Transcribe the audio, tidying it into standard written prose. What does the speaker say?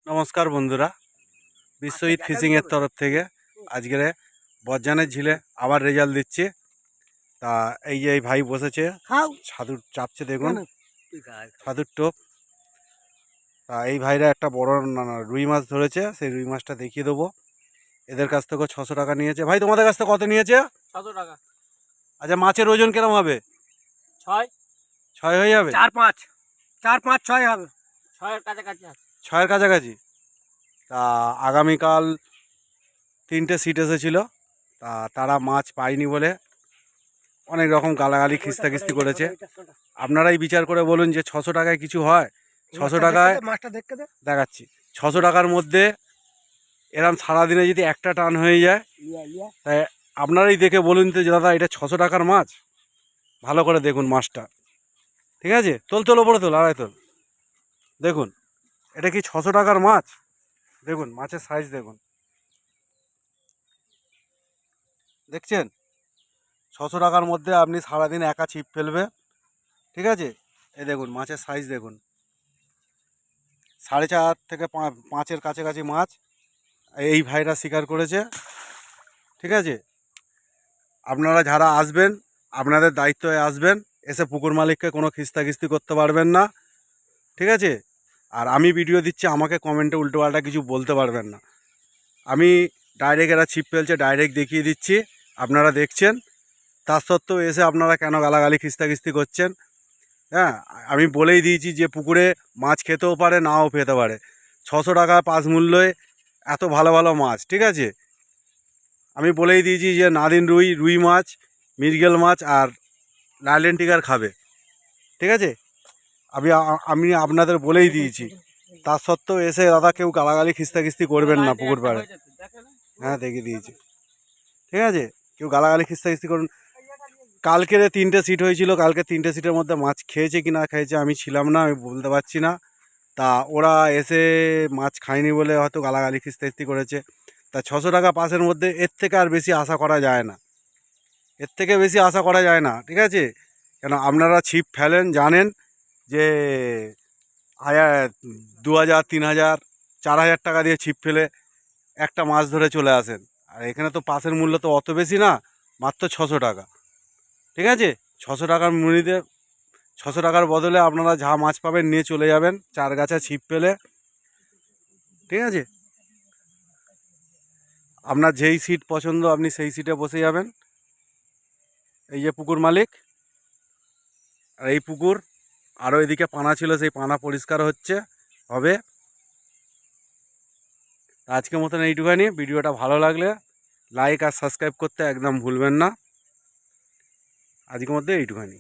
নমস্কার বন্ধুরা, বিশ্ব ঈদ ফিশিং এর তরফ থেকে আজকের বজ্জানের ঝিলে আবার রেজাল্ট দিচ্ছি। তা এই যে এই ভাই বসেছে, ছাদুর চাপছে, দেখুন ছাদুর টোপ। তা এই ভাইরা একটা বড় রুই মাছ ধরেছে, সেই রুই মাছটা দেখিয়ে দেবো। এদের কাছ থেকে 600 টাকা নিয়েছে। ভাই তোমাদের কাছ থেকে কত নিয়েছে? 600 টাকা। আচ্ছা, মাছের ওজন কিরম হবে? 6 হয়ে যাবে? 4 5 4 5 6 হবে, 6 এর কাছাকাছি আছে। 6-এর কাছাকাছি। তা আগামীকাল 3টে সিট এসেছিল, তা তারা মাছ পায়নি বলে অনেক রকম গালাগালি খিস্তাখিস্তি করেছে। আপনারাই বিচার করে বলুন যে 600 টাকায় কিছু হয়? 600 টাকায় দেখাচ্ছি, 600 টাকার মধ্যে এরম সারাদিনে যদি একটা টান হয়ে যায়, তাই আপনারাই দেখে বলুন তো যে দাদা এটা 600 টাকার মাছ। ভালো করে দেখুন মাছটা, ঠিক আছে? তোল ওপরে তোল, আড়াই তোল। দেখুন এটা কি 600 টাকার মাছ? দেখুন মাছের সাইজ দেখুন, দেখছেন? 600 টাকার মধ্যে আপনি সারাদিন একা ছিপ ফেলবে, ঠিক আছে? এই দেখুন মাছের সাইজ দেখুন, 4.5 থেকে 5-এর কাছাকাছি মাছ এই ভাইরা শিকার করেছে, ঠিক আছে? আপনারা যারা আসবেন, আপনাদের দায়িত্বে আসবেন, এসে পুকুর মালিককে কোনো খিস্তাখিস্তি করতে পারবেন না, ঠিক আছে? আর আমি ভিডিও দিচ্ছি, আমাকে কমেন্টে উল্টোপাল্টা কিছু বলতে পারবেন না। আমি ডাইরেক্ট এরা ছিপ ফেলছে ডাইরেক্ট দেখিয়ে দিচ্ছি, আপনারা দেখছেন। তার সত্ত্বেও এসে আপনারা কেন গালাগালি খিস্তাখিস্তি করছেন? হ্যাঁ, আমি বলেই দিয়েছি যে পুকুরে মাছ খেতেও পারে, নাও খেতে পারে। 600 টাকা পাস মূল্যে এত ভালো ভালো মাছ, ঠিক আছে? আমি বলেই দিয়েছি যে নাদিন রুই মাছ, মৃগেল মাছ আর লাইলেন টিগার খাবে, ঠিক আছে? আমি আপনাদের বলেই দিয়েছি। তার সত্ত্বেও এসে দাদা কেউ গালাগালি খিস্তাখিস্তি করবেন না পুকুর পাড়ে। হ্যাঁ, দেখিয়ে দিয়েছি, ঠিক আছে? কেউ গালাগালি খিস্তাখিস্তি করুন। কালকের 3টে সিট হয়েছিল, কালকে 3টে সিটের মধ্যে মাছ খেয়েছে কি না খেয়েছে আমি ছিলাম না, আমি বলতে পারছি না। তা ওরা এসে মাছ খায়নি বলে হয়তো গালাগালি খিস্তাখিস্তি করেছে। তা 600 টাকা পাসের মধ্যে এর থেকে আর বেশি আশা করা যায় না, এর থেকে বেশি আশা করা যায় না, ঠিক আছে? কেন আপনারা ছিপ ফেলেন, জানেন যে 2000, 3000, 4000 টাকা দিয়ে ছিপ ফেলে একটা মাছ ধরে চলে আসেন। আর এখানে তো পাসের মূল্য তো অত বেশি না, মাত্র 600 টাকা, ঠিক আছে? 600 টাকার মুড়িতে 600 টাকার বদলে আপনারা যা মাছ পাবেন নিয়ে চলে যাবেন 4 গাছা ছিপ ফেলে, ঠিক আছে? আপনার যেই সিট পছন্দ আপনি সেই সিটে বসে যাবেন। এই যে পুকুর মালিক, আর এই পুকুর, আরও এদিকে পানা ছিল, সেই পানা পরিষ্কার হবে। আজকের মতন এইটুখানি। ভিডিওটা ভালো লাগলে লাইক আর সাবস্ক্রাইব করতে একদম ভুলবেন না। আজকের মধ্যে এইটুখানি।